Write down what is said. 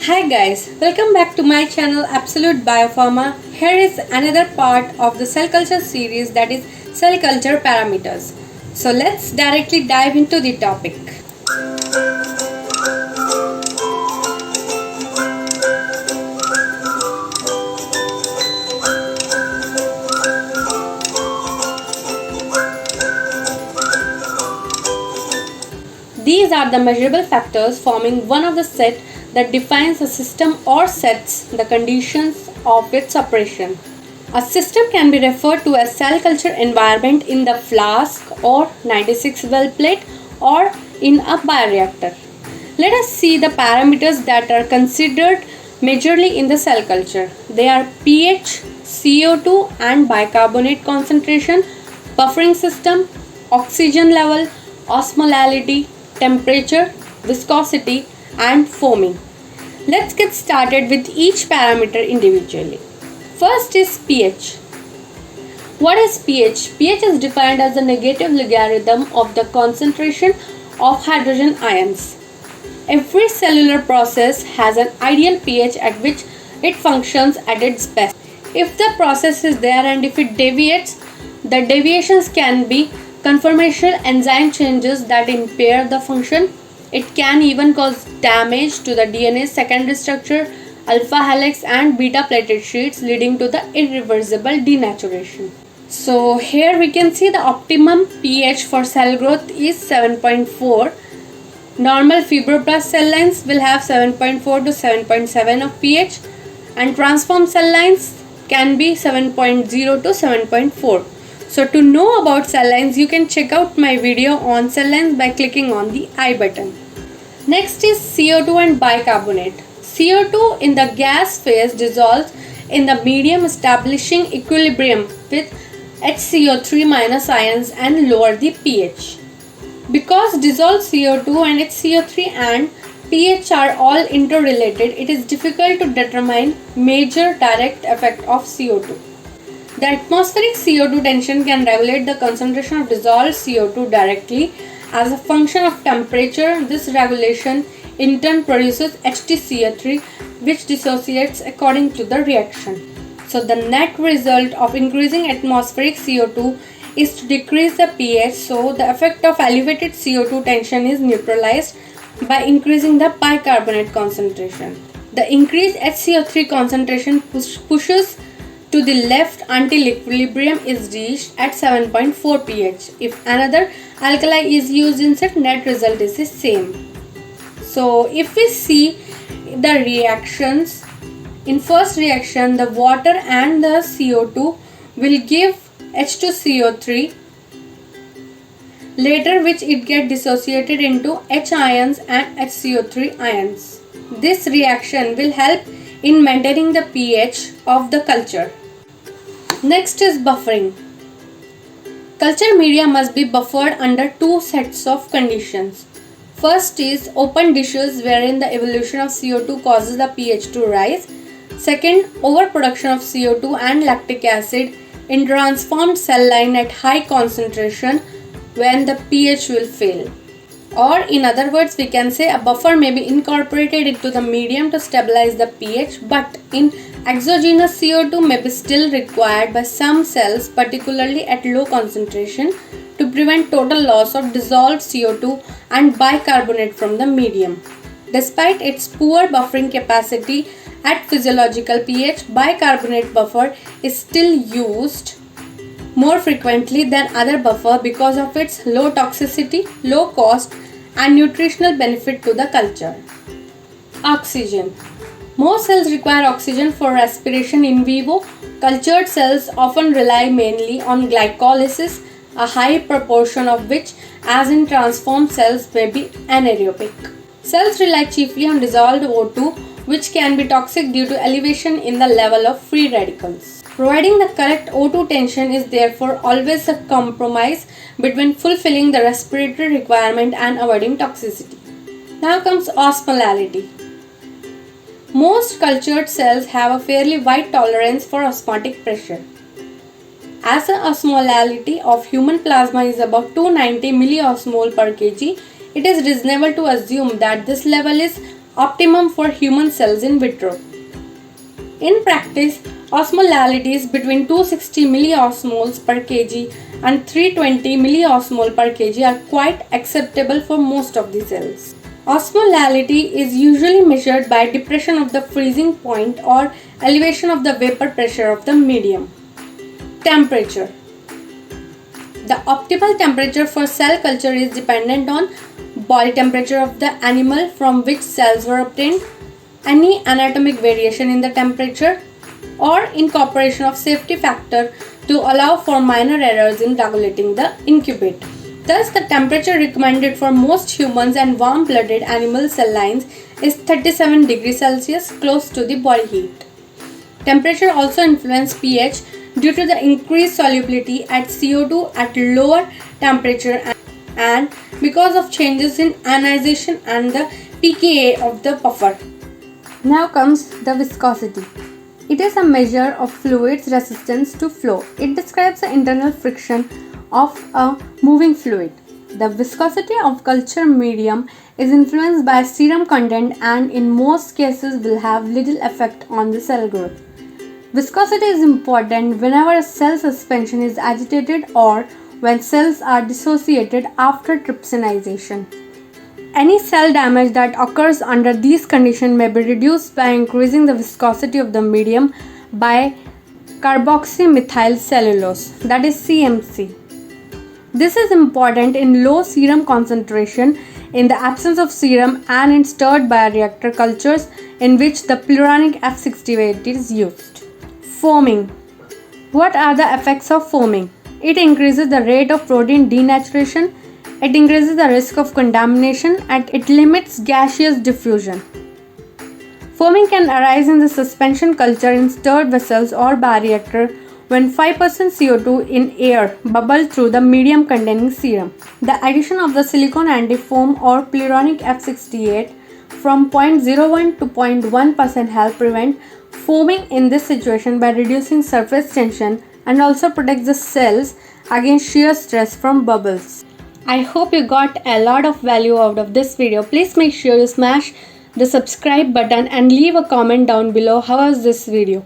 Hi guys, welcome back to my channel Absolute Biopharma. Here is another part of the cell culture series, that is cell culture parameters. So let's directly dive into the topic. These are the measurable factors forming one of the set that defines a system or sets the conditions of its operation. A system can be referred to as cell culture environment in the flask or 96 well plate or in a bioreactor. Let us see the parameters that are considered majorly in the cell culture. They are pH, CO2 and bicarbonate concentration, buffering system, oxygen level, osmolality, temperature, viscosity and foaming. Let's get started with each parameter individually. First is pH. What is pH? pH is defined as the negative logarithm of the concentration of hydrogen ions. Every cellular process has an ideal pH at which it functions at its best. If the process is there and if it deviates, the deviations can be conformational enzyme changes that impair the function. It can even cause damage to the DNA's secondary structure, alpha helix and beta plated sheets, leading to the irreversible denaturation. So here we can see the optimum pH for cell growth is 7.4. Normal fibroblast cell lines will have 7.4 to 7.7 of pH and transformed cell lines can be 7.0 to 7.4. So to know about cell lines, you can check out my video on cell lines by clicking on the I button. Next is CO2 and bicarbonate. CO2 in the gas phase dissolves in the medium, establishing equilibrium with HCO3 minus ions and lower the pH. Because dissolved CO2 and HCO3 and pH are all interrelated, it is difficult to determine major direct effect of CO2. The atmospheric CO2 tension can regulate the concentration of dissolved CO2 directly as a function of temperature. This regulation in turn produces HTCO3, which dissociates according to the reaction. So the net result of increasing atmospheric CO2 is to decrease the pH, so the effect of elevated CO2 tension is neutralized by increasing the bicarbonate concentration. The increased HCO3 concentration pushes to the left until equilibrium is reached at 7.4 pH. If another alkali is used instead, net result is the same. So if we see the reactions, in first reaction the water and the CO2 will give H2CO3, later which it get dissociated into H ions and HCO3 ions. This reaction will help in maintaining the pH of the culture. Next is buffering. Culture media must be buffered under two sets of conditions. First is open dishes wherein the evolution of CO2 causes the pH to rise. Second, overproduction of CO2 and lactic acid in transformed cell line at high concentration when the pH will fail. Or in other words, we can say a buffer may be incorporated into the medium to stabilize the pH, but in exogenous CO2 may be still required by some cells, particularly at low concentration, to prevent total loss of dissolved CO2 and bicarbonate from the medium. Despite its poor buffering capacity at physiological pH, bicarbonate buffer is still used more frequently than other buffer because of its low toxicity, low cost and nutritional benefit to the culture. Oxygen. Most cells require oxygen for respiration in vivo. Cultured cells often rely mainly on glycolysis, a high proportion of which, as in transformed cells, may be anaerobic. Cells rely chiefly on dissolved O2, which can be toxic due to elevation in the level of free radicals. Providing the correct O2 tension is therefore always a compromise between fulfilling the respiratory requirement and avoiding toxicity. Now comes osmolality. Most cultured cells have a fairly wide tolerance for osmotic pressure. As the osmolality of human plasma is about 290 milliosmol per kg, it is reasonable to assume that this level is optimum for human cells in vitro. In practice, osmolalities between 260 milliosmoles per kg and 320 milliosmol per kg are quite acceptable for most of the cells. Osmolality is usually measured by depression of the freezing point or elevation of the vapor pressure of the medium. Temperature. The optimal temperature for cell culture is dependent on body temperature of the animal from which cells were obtained, any anatomic variation in the temperature, or incorporation of safety factor to allow for minor errors in regulating the incubator. Thus, the temperature recommended for most humans and warm-blooded animal cell lines is 37 degrees Celsius, close to the body heat. Temperature also influences pH due to the increased solubility at CO2 at lower temperature and because of changes in ionization and the pKa of the buffer. Now comes the viscosity. It is a measure of fluid's resistance to flow. It describes the internal friction of a moving fluid. The viscosity of culture medium is influenced by serum content and in most cases will have little effect on the cell growth. Viscosity is important whenever a cell suspension is agitated or when cells are dissociated after trypsinization. Any cell damage that occurs under these conditions may be reduced by increasing the viscosity of the medium by carboxymethylcellulose, that is CMC. This is important in low serum concentration, in the absence of serum, and in stirred bioreactor cultures in which the pluronic F68 is used. Foaming. What are the effects of foaming? It increases the rate of protein denaturation, it increases the risk of contamination, and it limits gaseous diffusion. Foaming can arise in the suspension culture in stirred vessels or bioreactor when 5% CO2 in air bubble through the medium containing serum. The addition of the silicone antifoam or pluronic F68 from 0.01 to 0.1% help prevent foaming in this situation by reducing surface tension and also protects the cells against shear stress from bubbles. I hope you got a lot of value out of this video. Please make sure you smash the subscribe button and leave a comment down below how was this video.